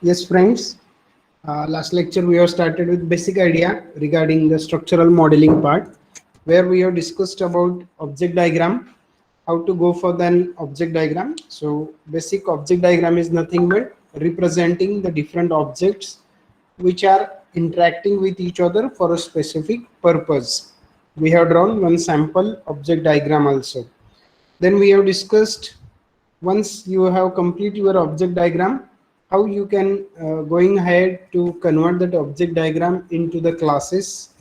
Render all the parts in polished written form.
Yes, friends. Last lecture we have started with basic idea regarding the structural modeling part, where we have discussed about object diagram, how to go for the object diagram. So basic object diagram is nothing but representing the different objects which are interacting with each other for a specific purpose. We have drawn one sample object diagram also. Then we have discussed, once you have complete your object diagram, how you can going ahead to convert that object diagram into the classes,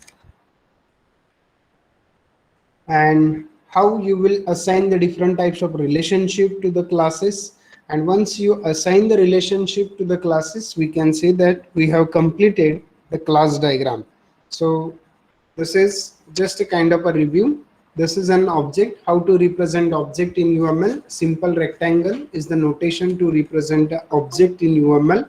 and how you will assign the different types of relationship to the classes. And once you assign the relationship to the classes, we can say that we have completed the class diagram. So this is just a kind of a review. This is an object. How to represent object in UML? Simple rectangle is the notation to represent the object in UML.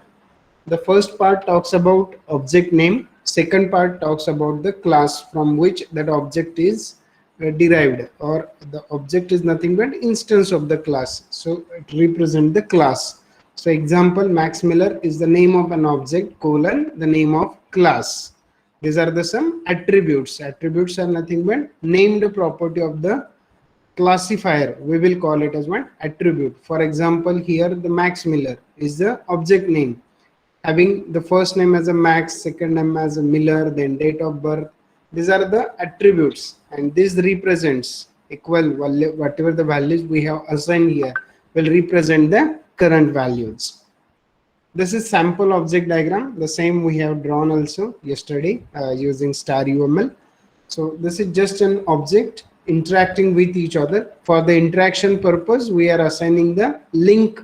The first part talks about object name. Second part talks about the class from which that object is derived, or the object is nothing but instance of the class. So it represents the class. So example, Max Miller is the name of an object, colon, the name of class. These are the some attributes. Attributes are nothing but named property of the classifier. We will call it as one attribute. For example, here the Max Miller is the object name, having the first name as a Max, second name as a Miller, then date of birth. These are the attributes, and this represents equal whatever the values we have assigned here will represent the current values. This is sample object diagram. The same we have drawn also yesterday using star UML. So this is just an object interacting with each other. For the interaction purpose, we are assigning the link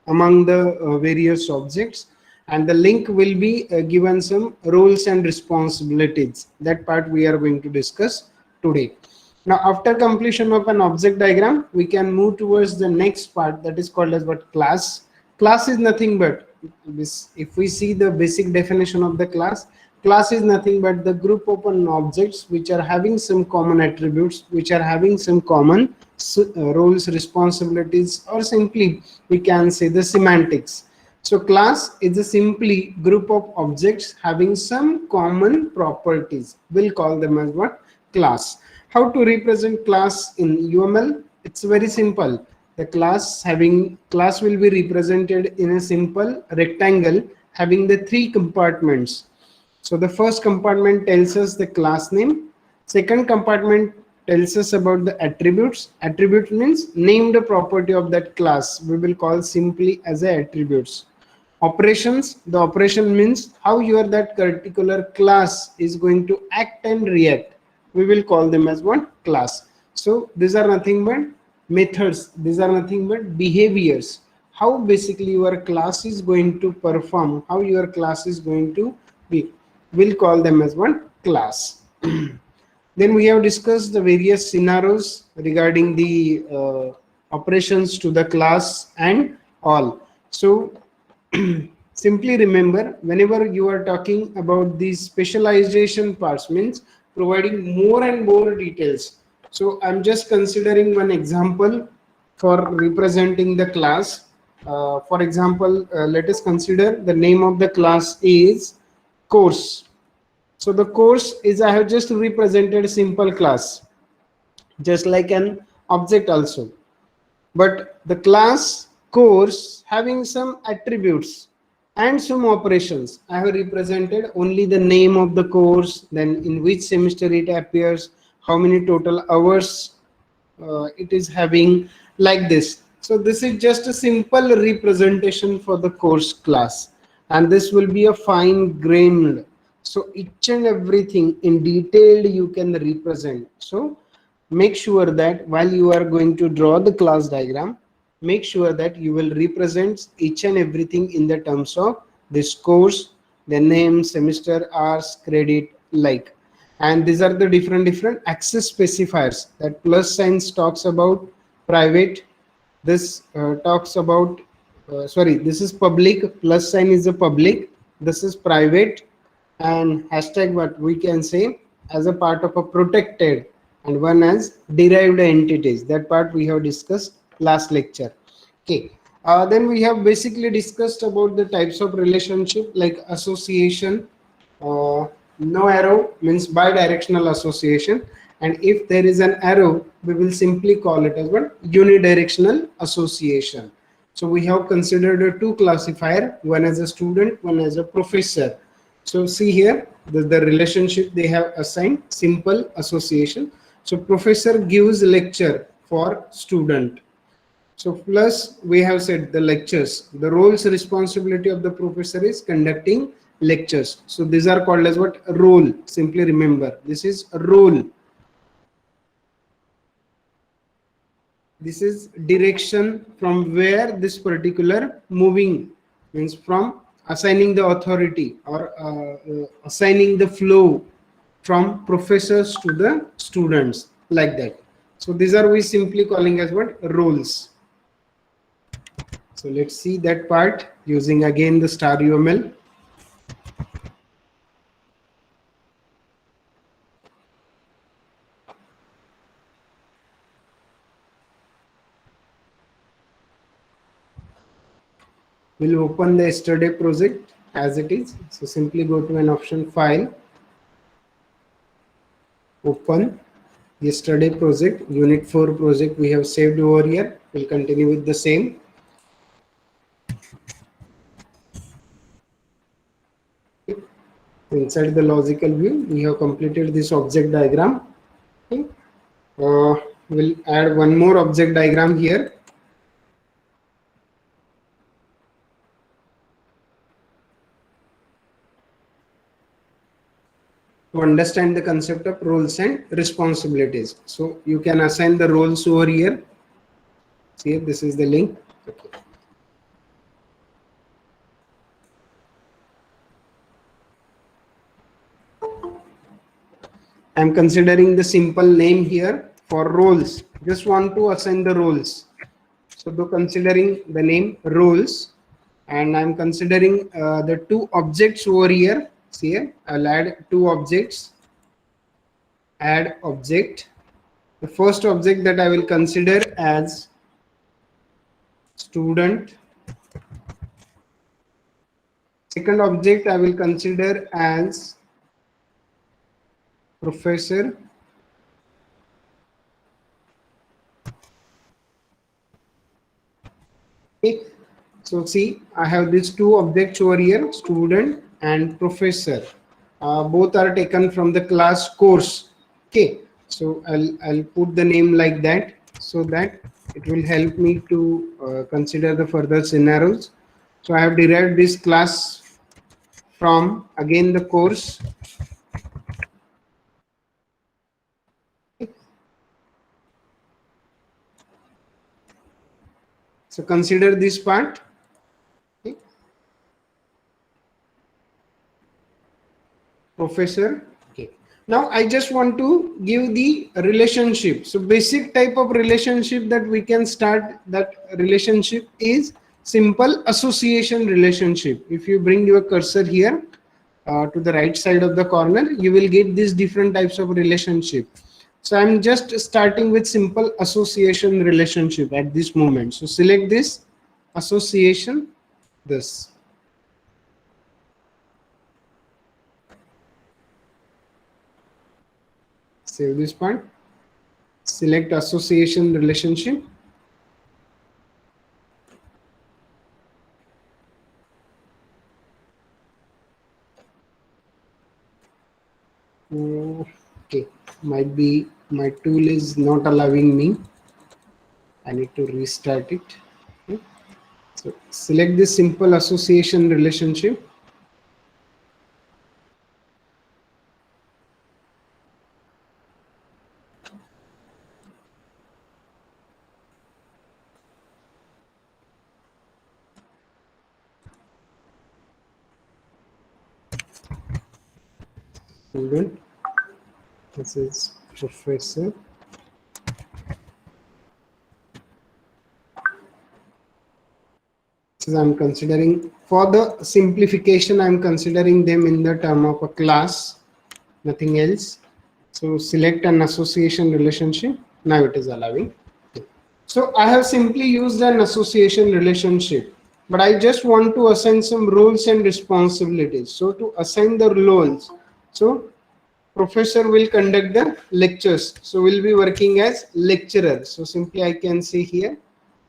among the various objects, and the link will be given some roles and responsibilities. That part we are going to discuss today. Now, after completion of an object diagram, we can move towards the next part, that is called as what? Class. Class is nothing but this. If we see the basic definition of the class, class is nothing but the group of objects which are having some common attributes, which are having some common roles, responsibilities, or simply we can say the semantics. So class is a simply group of objects having some common properties. We'll call them as what? Class. How to represent class in UML? It's very simple. The class will be represented in a simple rectangle having the three compartments. So the first compartment tells us the class name. Second compartment tells us about the attributes. Attribute means name the property of that class. We will call simply as a attributes. Operations, the operation means how that particular class is going to act and react. We will call them as one class. So these are nothing but methods. These are nothing but behaviors. How basically your class is going to perform, how your class is going to be. We'll call them as one class. Then we have discussed the various scenarios regarding the operations to the class and all. So simply remember, whenever you are talking about these specialization parts, means providing more and more details. So I'm just considering one example for representing the class. For example, let us consider the name of the class is course. So the course is, I have just represented simple class, just like an object also. But the class course having some attributes and some operations. I have represented only the name of the course, then in which semester it appears, how many total hours it is having, like this. So this is just a simple representation for the course class, and this will be a fine grained. So each and everything in detail you can represent. So make sure that while you are going to draw the class diagram, make sure that you will represent each and everything in the terms of this course, the name, semester, hours, credit, like. And these are the different access specifiers. That plus signs talks about private. This talks about this is public. Plus sign is a public. This is private, and hashtag what we can say as a part of a protected, and one as derived entities. That part we have discussed last lecture. Okay, Then we have basically discussed about the types of relationship like association. No arrow means bidirectional association, and if there is an arrow, we will simply call it as what? Unidirectional association. So we have considered a two classifier, one as a student, one as a professor. So see here the relationship they have assigned, simple association. So professor gives lecture for student. So plus we have said the lectures, the roles responsibility of the professor is conducting lectures. So these are called as what? Role. Simply remember, this is a role. This is direction from where this particular moving, means from assigning the authority or assigning the flow from professors to the students, like that. So these are we simply calling as what? Roles. So let's see that part using again the star UML. We'll open the yesterday project as it is. So simply go to an option, file, open yesterday project, unit 4 project we have saved over here. We'll continue with the same. Inside the logical view, we have completed this object diagram. Okay. We'll add one more object diagram here. To understand the concept of roles and responsibilities. So you can assign the roles over here. See, this is the link. Okay. I'm considering the simple name here for roles. Just want to assign the roles. So to considering the name roles, and I'm considering the two objects over here. See here, I'll add two objects. Add object. The first object that I will consider as student. Second object I will consider as professor. Okay. So see, I have these two objects over here, student and professor. Both are taken from the class course. Okay. So I'll put the name like that so that it will help me to consider the further scenarios. So I have derived this class from again the course. So consider this part. Okay. Professor. Okay. Now I just want to give the relationship. So basic type of relationship that we can start, that relationship is simple association relationship. If you bring your cursor here to the right side of the corner, you will get these different types of relationship. So I'm just starting with simple association relationship at this moment. So select this association, this. Save this part. Select association relationship. Okay, might be my tool is not allowing me. I need to restart it. Okay. So select this simple association relationship. Student, this is professor. So I'm considering, for the simplification, I'm considering them in the term of a class, nothing else. So select an association relationship. Now it is allowing. Okay. So I have simply used an association relationship, but I just want to assign some roles and responsibilities. So to assign the roles, so professor will conduct the lectures. So we'll be working as lecturer. So simply I can say here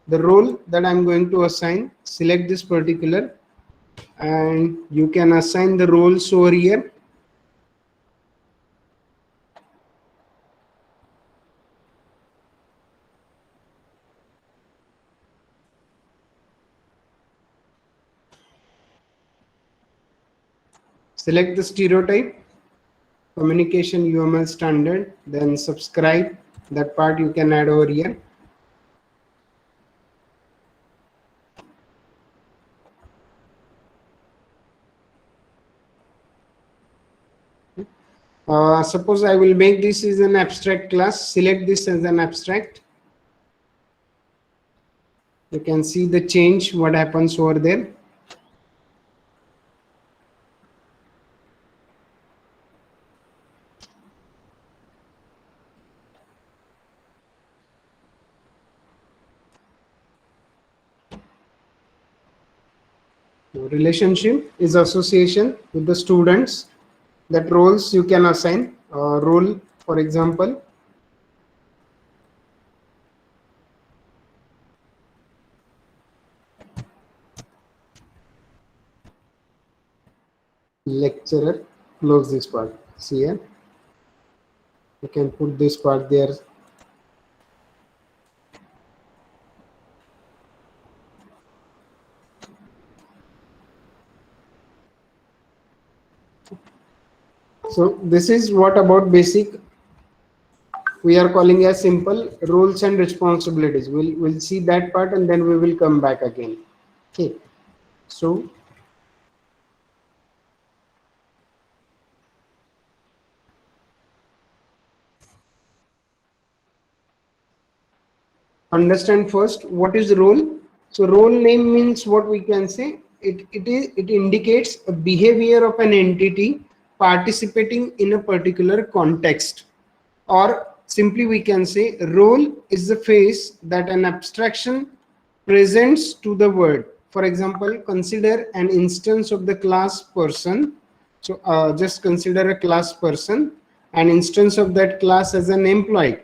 the role that I'm going to assign, select this particular, and you can assign the roles over here. Select the stereotype, communication UML standard, then subscribe. That part you can add over here. Suppose I will make this as an abstract class. Select this as an abstract. You can see the change, what happens over there. Relationship is association with the students. That roles you can assign. Role, for example, lecturer. Close this part. See here. You can put this part there. So this is what about basic we are calling as simple roles and responsibilities. We'll see that part and then we will come back again. Okay. So understand first what is role. So role name means what we can say. It indicates a behavior of an entity participating in a particular context, or simply we can say role is the face that an abstraction presents to the word. For example, consider an instance of the class person. So just consider a class person, an instance of that class as an employee.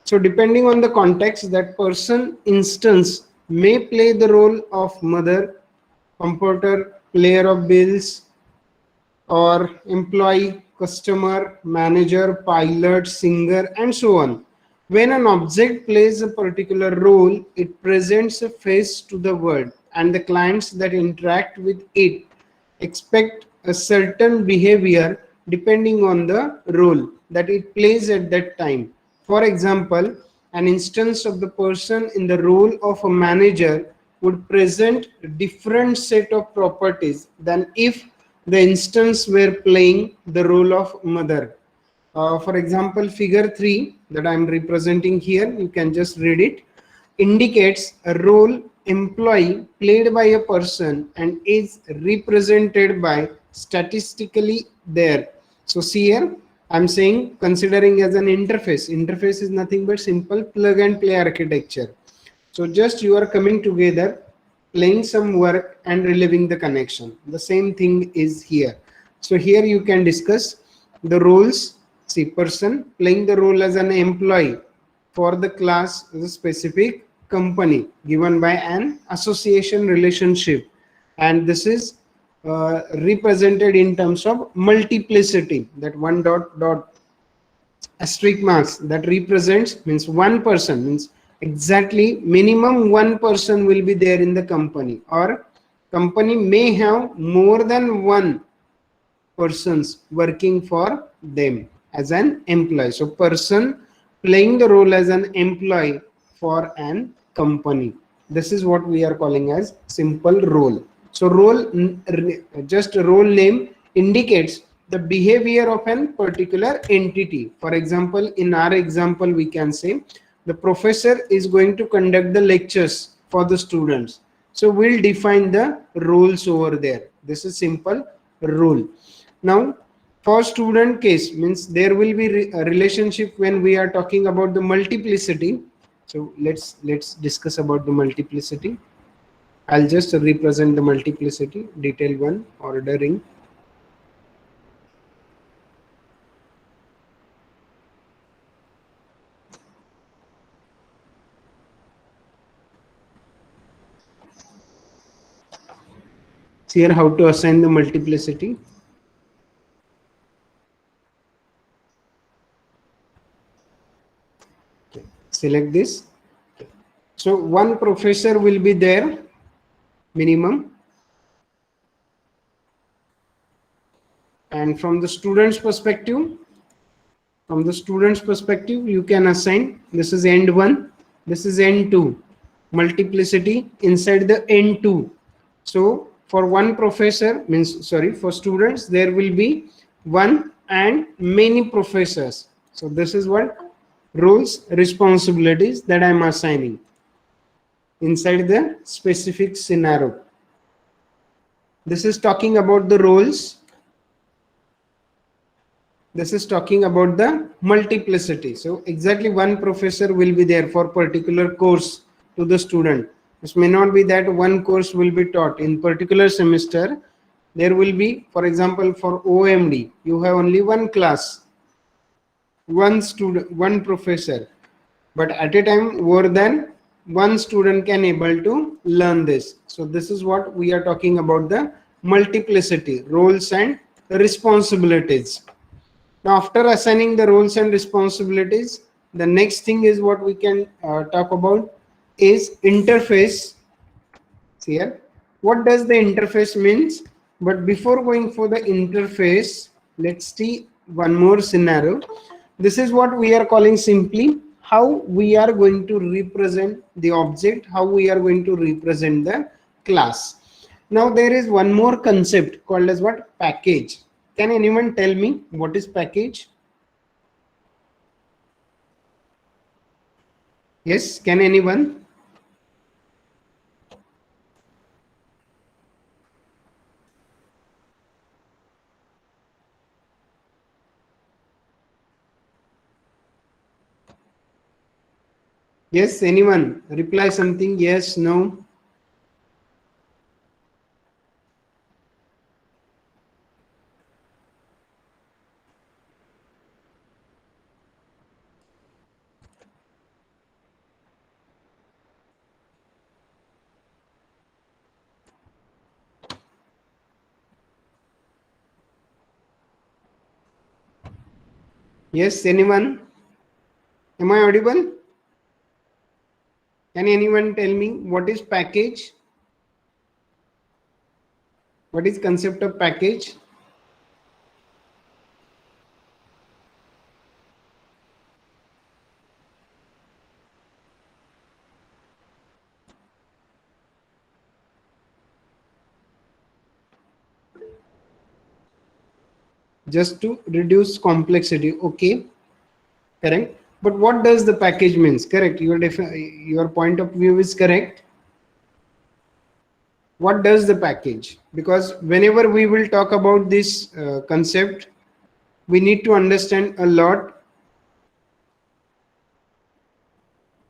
So depending on the context, that person instance may play the role of mother, comforter, player of bills, or employee, customer, manager, pilot, singer, and so on. When an object plays a particular role, it presents a face to the world, and the clients that interact with it expect a certain behavior depending on the role that it plays at that time. For example, an instance of the person in the role of a manager would present a different set of properties than if the instance were playing the role of mother. For example, figure 3 that I am representing here, you can just read it, indicates a role employee played by a person and is represented by statistically there. So see here, I'm saying considering as an interface. Interface is nothing but simple plug and play architecture. So just you are coming together, playing some work and reliving the connection. The same thing is here. So here you can discuss the roles. See, person playing the role as an employee for the class is a specific company given by an association relationship, and this is represented in terms of multiplicity. That one dot dot asterisk marks that represents means one person, means exactly minimum one person will be there in the company, or company may have more than one persons working for them as an employee. So person playing the role as an employee for an company. This is what we are calling as simple role. So role, just role name indicates the behavior of an particular entity. For example, in our example, we can say the professor is going to conduct the lectures for the students. So we'll define the roles over there. This is simple role. Now, for student case means there will be a relationship when we are talking about the multiplicity. So let's discuss about the multiplicity. I'll just represent the multiplicity, detail 1, ordering. See here how to assign the multiplicity. Okay. Select this. Okay. So one professor will be there, minimum. And from the student's perspective, you can assign, this is end 1, this is end 2, multiplicity inside the end 2. So for one professor, means sorry, for students there will be one and many professors. So this is what roles, responsibilities that I am assigning inside the specific scenario. This is talking about the roles. This is talking about the multiplicity. So exactly one professor will be there for particular course to the student. This may not be that one course will be taught in particular semester. There will be, for example, for OOMD, you have only one class, one student, one professor. But at a time, more than one student can able to learn this. So this is what we are talking about, the multiplicity, roles and responsibilities. Now, after assigning the roles and responsibilities, the next thing is what we can talk about is interface. See here, what does the interface means? But before going for the interface, let's see one more scenario. This is what we are calling simply how we are going to represent the object, how we are going to represent the class. Now there is one more concept called as what? Package. Can anyone tell me what is package? Yes, can anyone? Yes, anyone? Reply something. Yes, no. Yes, anyone? Am I audible? Can anyone tell me what is package? What is concept of package? Just to reduce complexity. Okay, correct. But what does the package means? Correct. Your point of view is correct. What does the package? Because whenever we will talk about this concept, we need to understand a lot,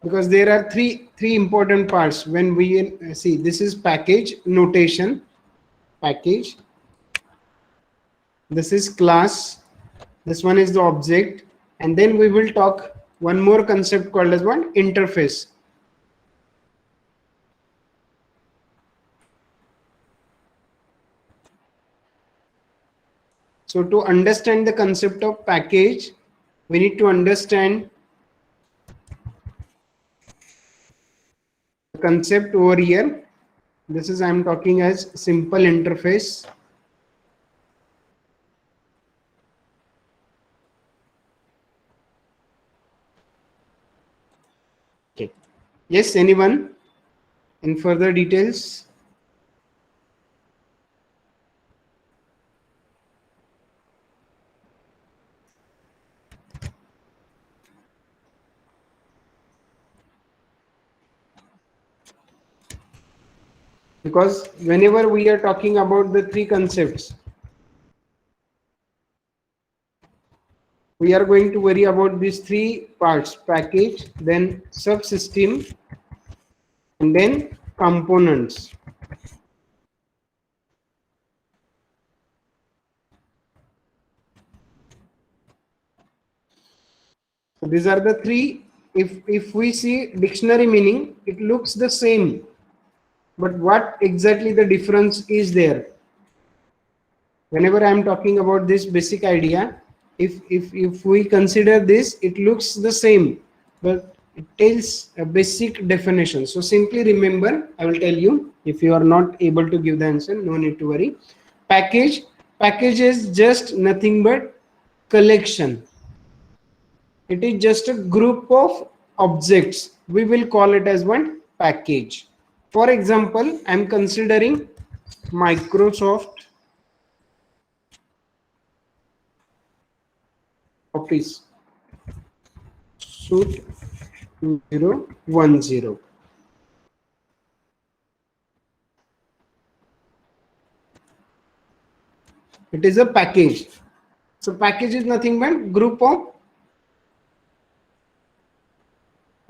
because there are three important parts when we see. This is package notation, package. This is class. This one is the object, and then we will talk one more concept called as one interface. So to understand the concept of package, we need to understand the concept over here. This is, I'm talking as simple interface. Okay. Yes, anyone in further details? Because whenever we are talking about the three concepts, We are going to worry about these three parts: package, then subsystem, and then components. So these are the three. If we see dictionary meaning, it looks the same, but what exactly the difference is there? Whenever I am talking about this basic idea, if we consider this, it looks the same, but it tells a basic definition. So simply remember, I will tell you. If you are not able to give the answer, no need to worry. Package is just nothing but collection. It is just a group of objects. We will call it as one package. For example, I am considering Microsoft Office Suite 010. It is a package. So package is nothing but group of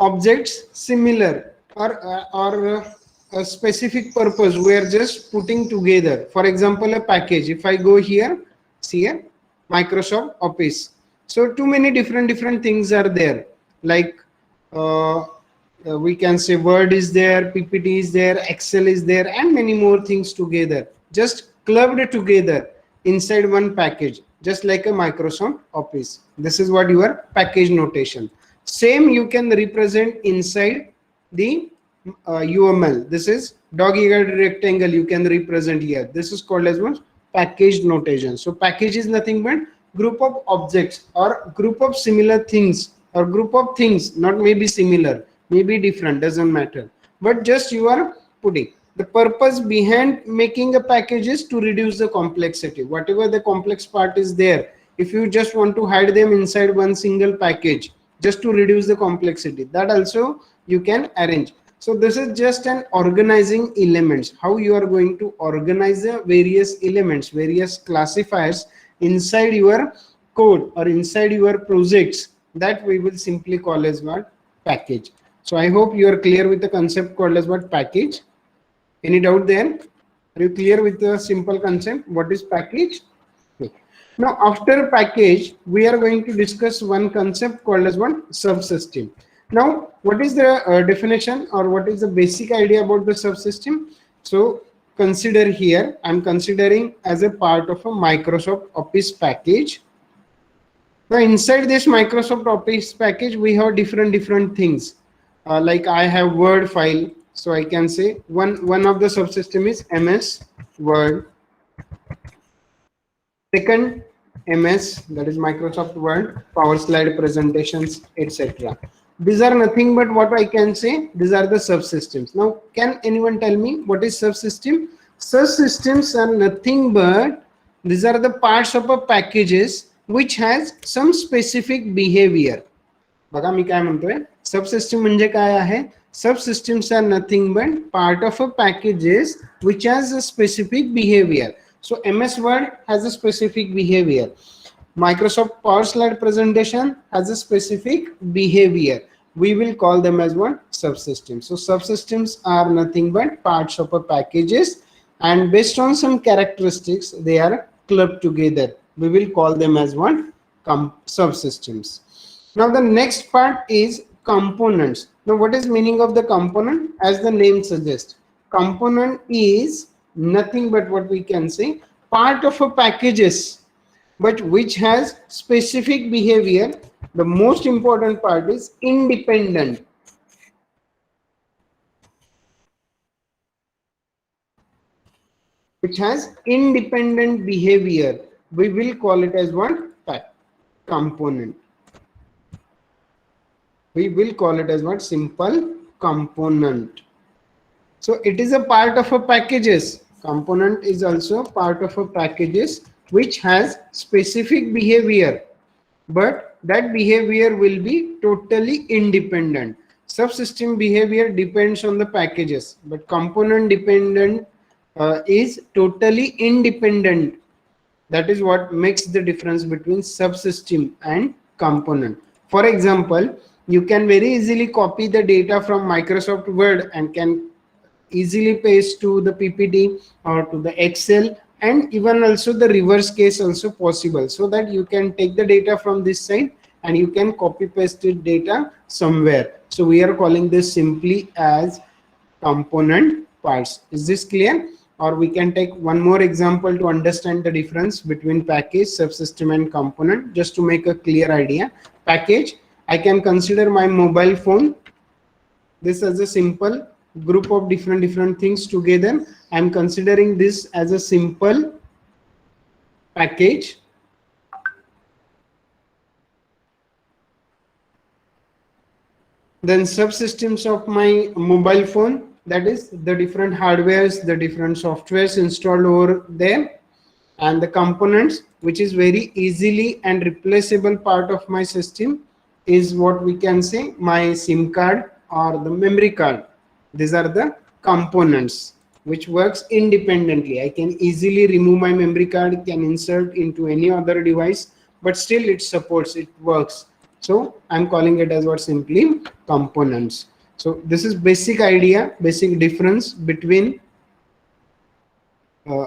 objects similar or a specific purpose. We are just putting together. For example, a package. If I go here, see here, Microsoft Office. So too many different things are there. Like we can say Word is there, PPT is there, Excel is there, and many more things together. Just clubbed together inside one package, just like a Microsoft Office. This is what your package notation. Same you can represent inside the UML. This is dog-eared rectangle you can represent here. This is called as one package notation. So package is nothing but group of objects or group of similar things or group of things, not maybe similar, maybe different, doesn't matter. But just you are putting. The purpose behind making a package is to reduce the complexity. Whatever the complex part is there, if you just want to hide them inside one single package, just to reduce the complexity, that also you can arrange. So this is just an organizing elements, how you are going to organize the various elements, various classifiers inside your code or inside your projects, that we will simply call as what? Package. So I hope you are clear with the concept called as what? Package. Any doubt there? Are you clear with the simple concept? What is package? Okay. Now after package, we are going to discuss one concept called as one? Subsystem. Now what is the definition or what is the basic idea about the subsystem? So consider here, I'm considering as a part of a Microsoft Office package. Now inside this Microsoft Office package, we have different things. Like I have Word file. So I can say one of the subsystem is MS Word. Second, MS, that is Microsoft Word, Power Slide presentations, etc. These are nothing but what I can say. These are the subsystems. Now, can anyone tell me what is subsystem? Subsystems are nothing but these are the parts of a packages which has some specific behavior. बघा मी काय म्हणतोय, subsystem म्हणजे काय आहे? Subsystems are nothing but part of a packages which has a specific behavior. So MS Word has a specific behavior. Microsoft Power Slide presentation has a specific behavior. We will call them as what? Subsystems. So subsystems are nothing but parts of a packages, and based on some characteristics, they are clubbed together. We will call them as what? Subsystems. Now the next part is components. Now what is meaning of the component? As the name suggests, component is nothing but what we can say, part of a packages, but which has specific behavior. The most important part is independent. Which has independent behavior. We will call it as what? Component. We will call it as what? Simple component. So it is a part of a packages. Component is also part of a packages which has specific behavior, but that behavior will be totally independent. Subsystem behavior depends on the packages, but component dependent is totally independent. That is what makes the difference between subsystem and component. For example, you can very easily copy the data from Microsoft Word and can easily paste to the PPT or to the Excel, and even also the reverse case also possible, so that you can take the data from this side and you can copy paste it data somewhere. So we are calling this simply as component parts. Is this clear? Or we can take one more example to understand the difference between package, subsystem and component, just to make a clear idea. Package, I can consider my mobile phone this as a simple group of different things together. I'm considering this as a simple package. Then subsystems of my mobile phone, that is the different hardwares, the different softwares installed over there, and the components, which is very easily and replaceable part of my system, is what we can say my SIM card or the memory card. These are the components which works independently. I can easily remove my memory card, can insert into any other device, but still it supports, it works. So I'm calling it as what, simply components. So this is basic idea, basic difference between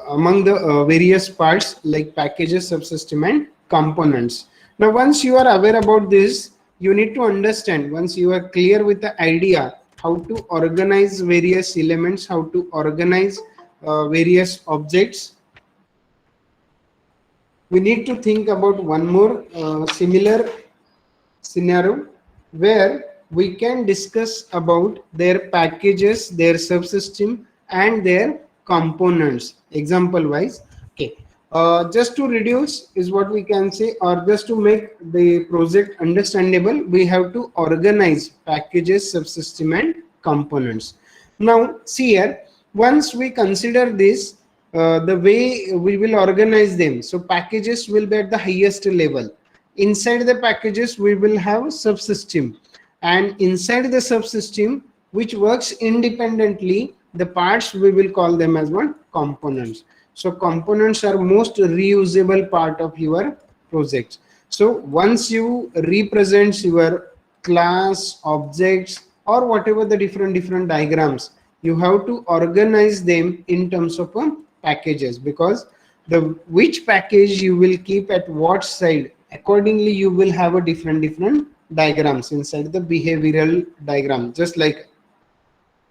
among the various parts like packages, subsystem and components. Now once you are aware about this, you need to understand, once you are clear with the idea how to organize various elements, how to organize various objects, we need to think about one more similar scenario where we can discuss about their packages, their subsystem and their components example wise. Okay, just to reduce is what we can say, or just to make the project understandable, we have to organize packages, subsystem and components. Now see here, once we consider this, the way we will organize them, so packages will be at the highest level. Inside the packages we will have subsystem, and inside the subsystem, which works independently, the parts we will call them as what, components. So components are most reusable part of your project. So once you represent your class, objects or whatever the different diagrams, you have to organize them in terms of packages, because the which package you will keep at what side, accordingly you will have a different diagrams inside the behavioral diagram. Just like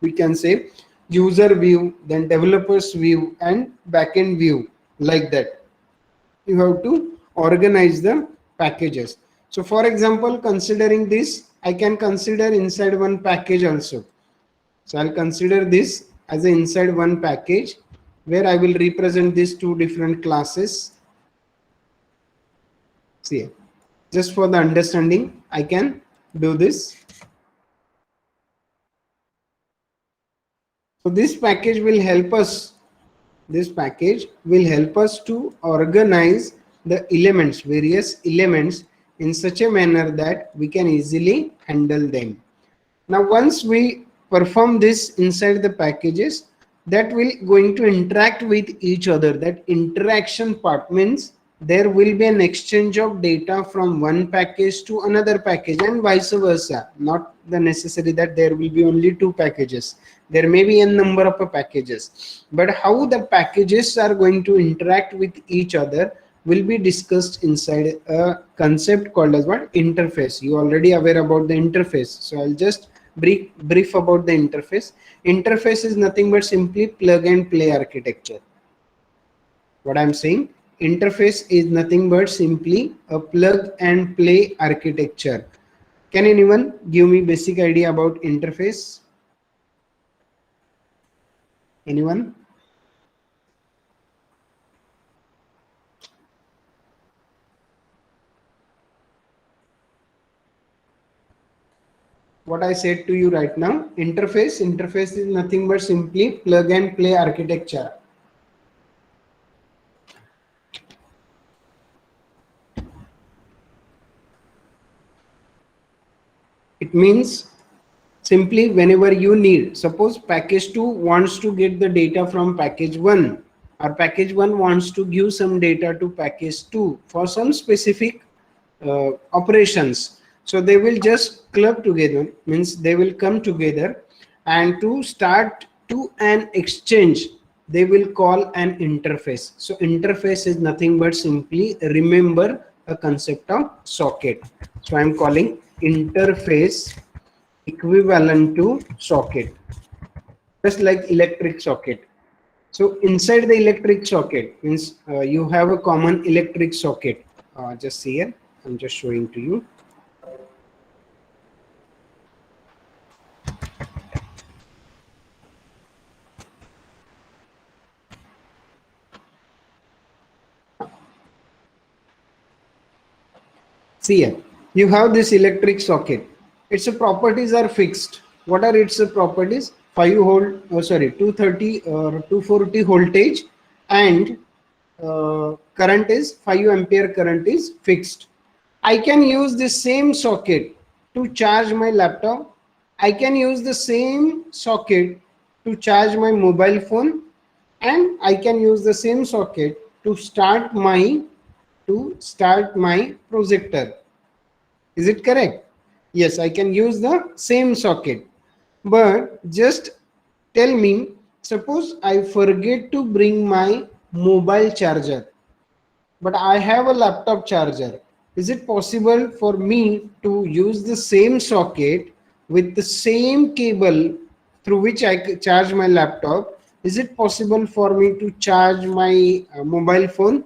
we can say user view, then developers view and backend view, like that you have to organize the packages. So for example, considering this, I can consider inside one package also. So I'll consider this as an inside one package where I will represent these two different classes. See, just for the understanding, I can do this. So this package will help us. This package will help us to organize the elements, various elements, in such a manner that we can easily handle them. Now, once we perform this inside the packages, that will going to interact with each other. That interaction part means there will be an exchange of data from one package to another package and vice versa. Not the necessary that there will be only two packages. There may be a number of packages, but how the packages are going to interact with each other will be discussed inside a concept called as what, interface. You already aware about the interface, so I'll just brief about the interface. Interface is nothing but simply plug and play architecture. What I'm saying, interface is nothing but simply a plug and play architecture. Can anyone give me basic idea about interface? Anyone? What I said to you right now, interface is nothing but simply plug and play architecture. It means simply whenever you need, suppose package 2 wants to get the data from package 1, or package 1 wants to give some data to package 2 for some specific operations. So they will just club together, means they will come together, and to start to an exchange they will call an interface. So interface is nothing but simply remember a concept of socket. So I am calling interface equivalent to socket, just like electric socket. So inside the electric socket means you have a common electric socket. Just see here, I'm just showing to you. See here, you have this electric socket. Its properties are fixed. What are its properties? 5 volt, sorry, 230 or 240 voltage, and current is 5 ampere current is fixed. I can use the same socket to charge my laptop. I can use the same socket to charge my mobile phone, and I can use the same socket to start my projector. Is it correct? Yes, I can use the same socket. But just tell me, suppose I forget to bring my mobile charger, but I have a laptop charger. Is it possible for me to use the same socket with the same cable through which I charge my laptop? Is it possible for me to charge my mobile phone?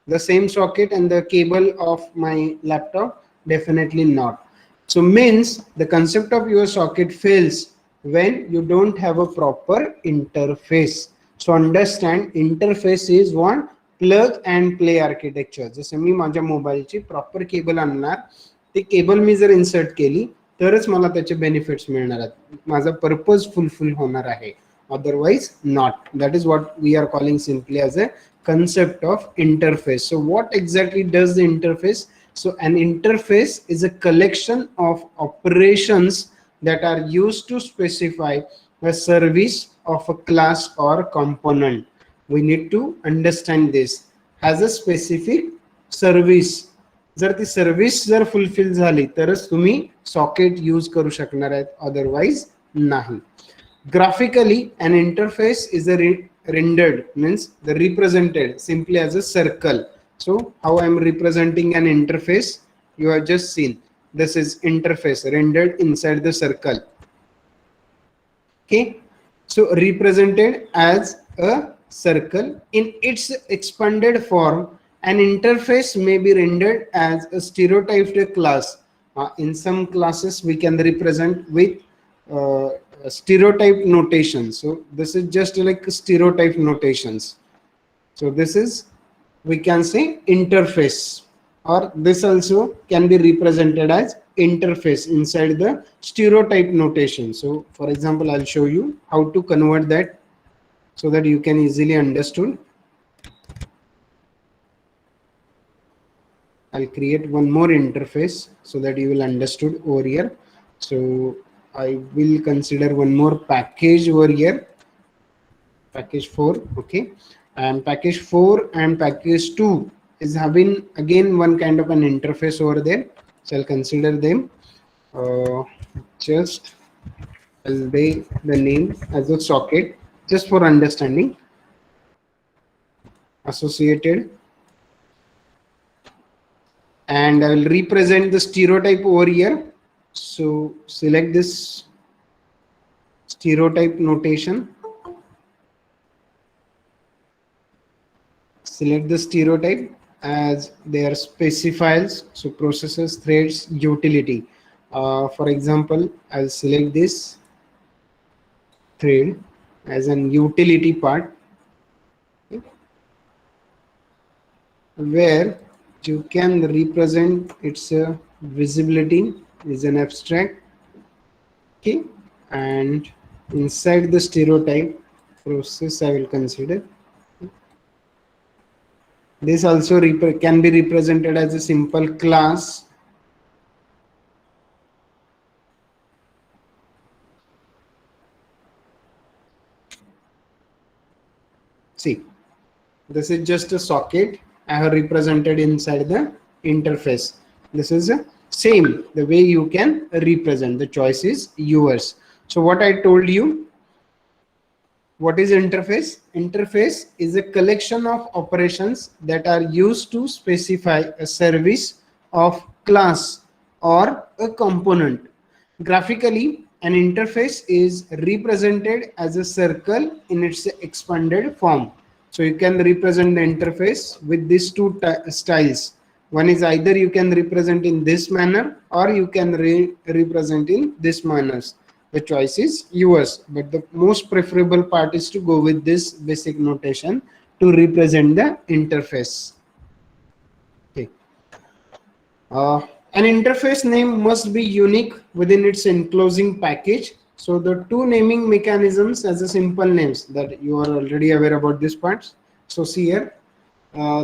The same socket and the cable of my laptop? Definitely not. So means the concept of your socket fails when you don't have a proper interface. So understand, interface is one plug and play architecture. जसं मी माझ्या मोबाईलची proper cable आणणार, ती cable मी जर insert केली तरच मला त्याचे बेनिफिट्स मिळणार आहेत, माझा पर्पज फुलफिल होणार आहे. Otherwise not. That is what we are calling simply as a concept of interface. So what exactly does the interface? So an interface is a collection of operations that are used to specify a service of a class or component. We need to understand this as a specific service. जर ती service जर fulfil झाली तरच तुम्ही socket use करू शकणार आहेत, otherwise नाही. Graphically, an interface is rendered, means the represented simply as a circle. So how I am representing an interface, you have just seen. This is interface rendered inside the circle. Okay, so represented as a circle. In its expanded form, an interface may be rendered as a stereotyped class. In some classes we can represent with stereotype notation. So this is just like stereotype notations. So this is, we can say, interface, or this also can be represented as interface inside the stereotype notation. So for example, I'll show you how to convert that so that you can easily understood. I'll create one more interface so that you will understood over here. So I will consider one more package over here, package 4. Okay, and package 4 and package 2 is having again one kind of an interface over there. So I'll consider them. Just I'll say the name as a socket just for understanding. Associated, and I will represent the stereotype over here. So select this stereotype notation, select the stereotype as their specifiers. So processes, threads, utility. For example, I'll select this thread as an utility part, where you can represent its visibility is an abstract. Okay, and inside the stereotype process I will consider. This also can be represented as a simple class. See, this is just a socket I have represented inside the interface. This is the same, the way you can represent. The choice is yours. So what I told you, what is interface? Interface is a collection of operations that are used to specify a service of class or a component. Graphically, an interface is represented as a circle in its expanded form. So you can represent the interface with these two styles. One is either you can represent in this manner or you can represent in this manners. The choice is yours, but the most preferable part is to go with this basic notation to represent the interface. Okay. An interface name must be unique within its enclosing package. So the two naming mechanisms as a simple names that you are already aware about this parts. So see here,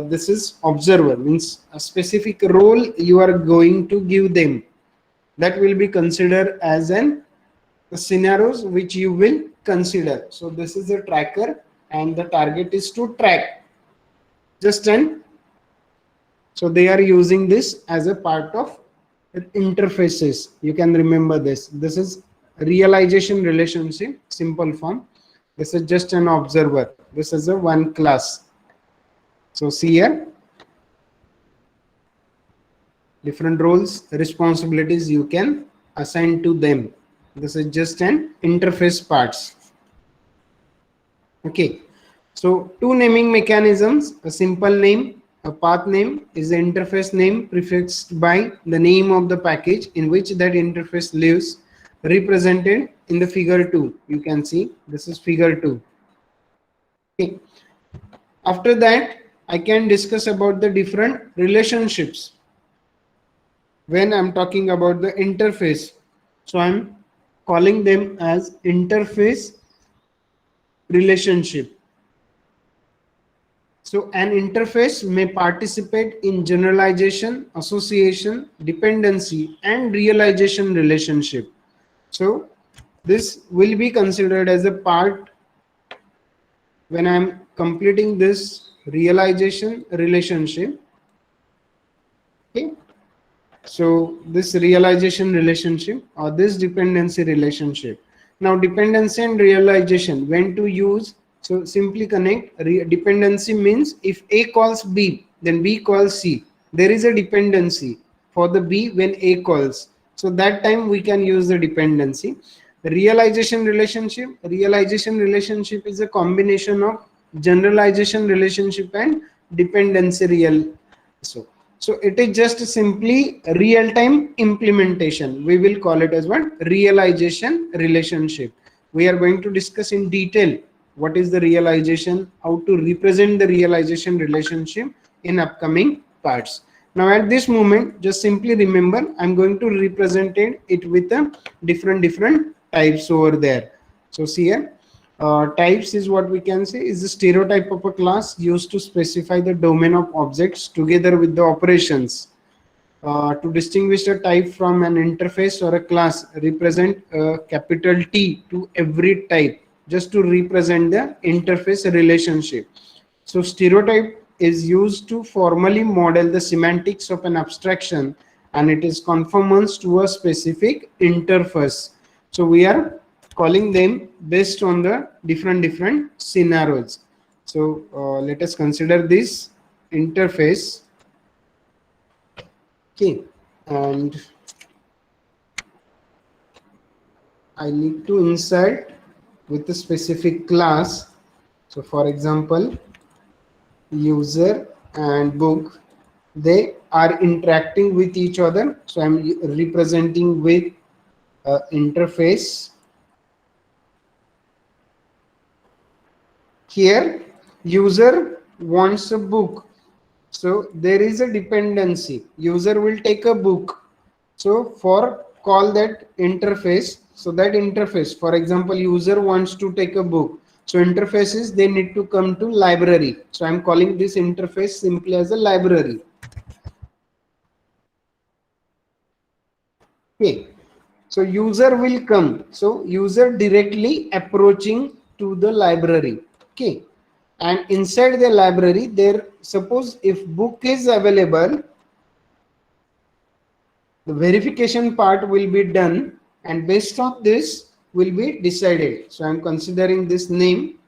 this is observer, means a specific role you are going to give them. That will be considered as an scenarios which you will consider. So this is a tracker and the target is to track just an. So they are using this as a part of interfaces. You can remember this. This is realization relationship, simple form. This is just an observer. This is a one class. So see here, different roles, responsibilities you can assign to them. This is just an interface parts. Okay. So two naming mechanisms, a simple name, a path name is the interface name prefixed by the name of the package in which that interface lives, represented in the figure 2. You can see this is figure 2. Okay. After that, I can discuss about the different relationships. When I'm talking about the interface, so I'm calling them as interface relationship. So an interface may participate in generalization, association, dependency, and realization relationship. So this will be considered as a part when I'm completing this realization relationship. Okay. So this realization relationship or this dependency relationship. Now dependency and realization, when to use. So simply connect. Dependency means if A calls B, then B calls C. There is a dependency for the B when A calls. So that time we can use the dependency. Realization relationship is a combination of generalization relationship and dependency real. So it is just simply real-time implementation. We will call it as what? Realization relationship. We are going to discuss in detail what is the realization, how to represent the realization relationship in upcoming parts. Now at this moment, just simply remember, I'm going to represent it with a different types over there. So see here, types is what we can say is the stereotype of a class used to specify the domain of objects together with the operations. To distinguish a type from an interface or a class, represent a capital T to every type just to represent the interface relationship. So stereotype is used to formally model the semantics of an abstraction and it is conformance to a specific interface. So we are calling them based on the different scenarios. So let us consider this interface. Okay, and I need to insert with a specific class. So for example, user and book, they are interacting with each other. So I'm representing with interface. Here user wants a book, so there is a dependency. User will take a book, so for call that interface. So that interface, for example, user wants to take a book, so interfaces, they need to come to library. So I'm calling this interface simply as a library. Okay, so user will come, so user directly approaching to the library. Okay, and inside the library there, suppose if book is available, The verification part will be done, and based on this will be decided. So I'm considering this name,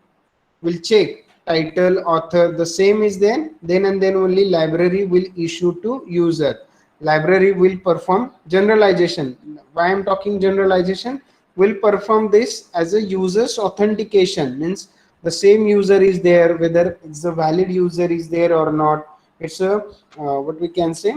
will check title, author, the same is there, then and then only library will issue to user. Library will perform generalization. Why I'm talking generalization? Will perform this as a user's authentication, means the same user is there, whether it's a valid user is there or not. It's a what we can say,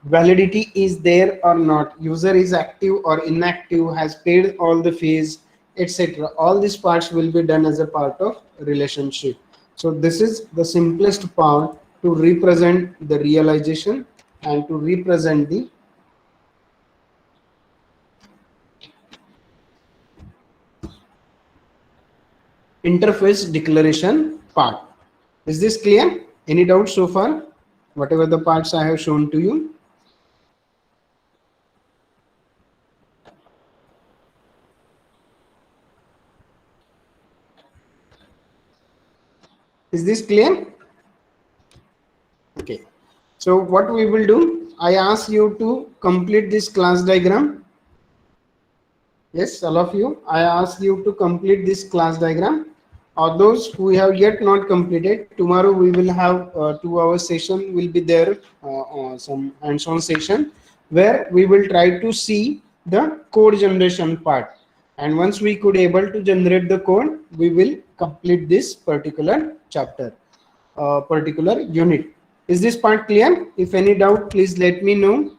validity is there or not, user is active or inactive, has paid all the fees, etc. All these parts will be done as a part of relationship. So this is the simplest part to represent the realization and to represent the interface declaration part. Is this clear? Any doubt so far? Whatever the parts I have shown to you. Is this clear? Okay. So what we will do, I ask you to complete this class diagram. Yes, all of you, I ask you to complete this class diagram. Or those who have yet not completed, tomorrow we will have 2 hour session will be there, some hands-on session where we will try to see the code generation part. And once we could able to generate the code, we will complete this particular chapter, particular unit. Is this part clear? If any doubt, please let me know.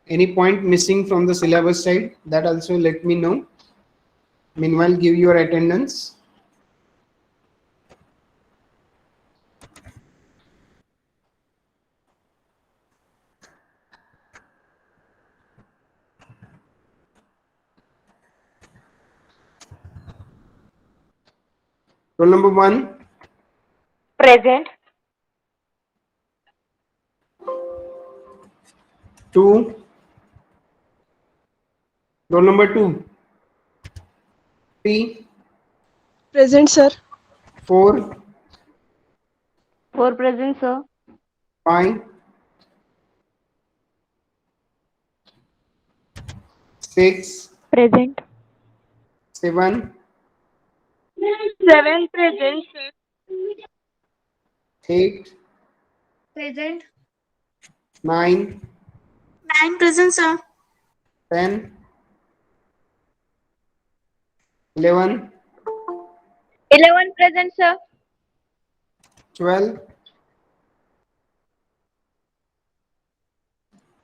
Any point missing from the syllabus side, that also let me know. Meanwhile, give your attendance. Roll number 1. Present. 2. Roll number 2. 3. Present, sir. 4. 4 present, sir. 5. 6. Present. 7. 7 present, sir. 8. Present. 9. 9 present, sir. 10. 11. 11 present, sir. 12.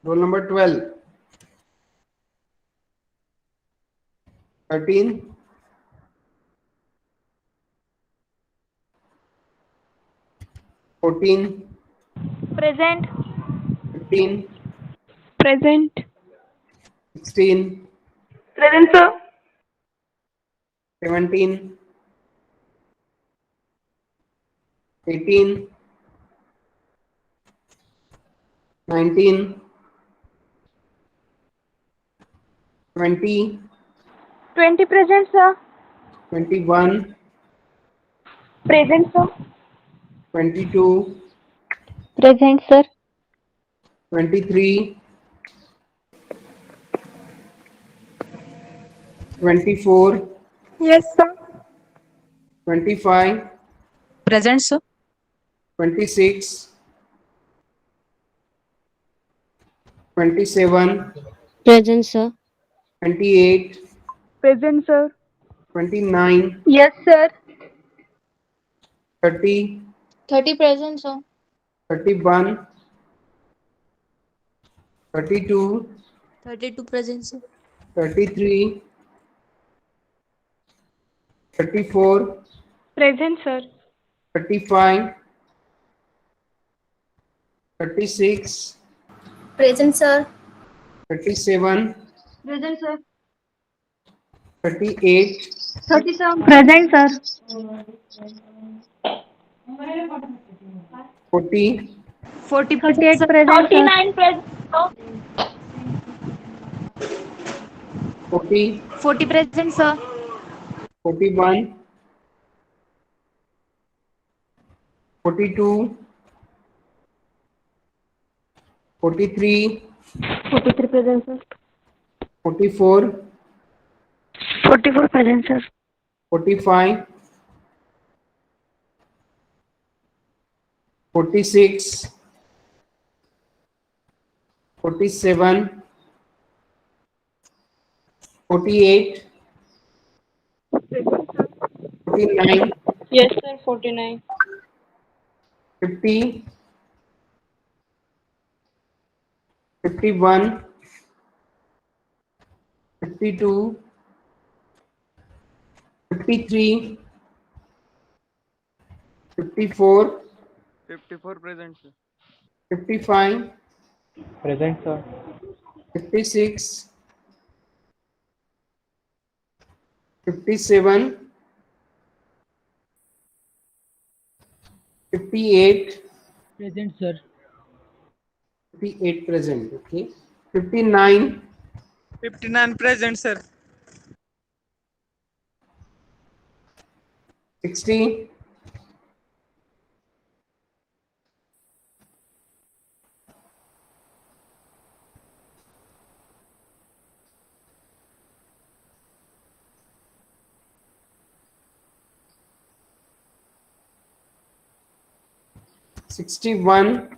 Roll number 12. 13. 14. Present. 15. Present. 16. Present, sir. 17. 18. 19. 20. 20 present, sir. 21. Present, sir. 22. Present, sir. 23. 24. Yes, sir. 25. Present, sir. 26. 27. Present, sir. 28. Present, sir. 29. Yes, sir. 30. 30 present, sir. 31. 32. 32 present, sir. 33. 34. Present, sir. 35. 36. Present, sir. 37. Present, sir. 38. 37. Present, sir. 40. 40 38 present, present, 49 present, sir. 40. 40 present, sir. 41. 42. 43. 43 present, sir. 44, 44 present, sir. 45, 46, 47, 48, 49, Yes, sir. 49. 50, 51, 52, 53, 54, 54 present, sir. 55, Present, sir. 56, 57, 58, Present, sir. 58 present, okay. 59, 59 present, sir. 60, 61,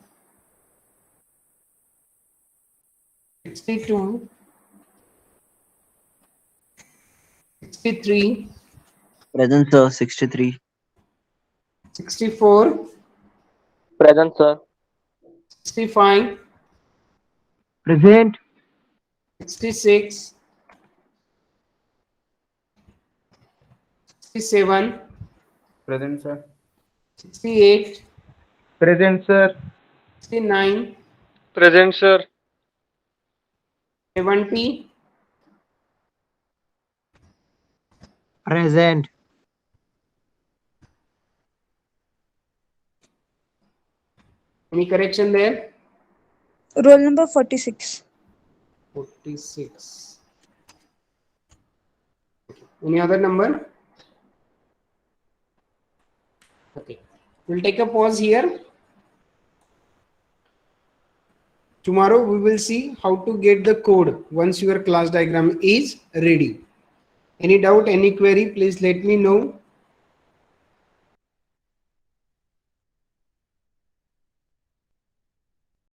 62, 63, Present, sir. 63. 64, Present, sir. 65, Present. 66, 67, Present, sir. 68, Present, sir. 69, Present, sir. 70, Present. any correction there? Roll number 46. 46. Any other number? Okay. We'll take a pause here. Tomorrow we will see how to get the code once your class diagram is ready. Any doubt, any query, please let me know.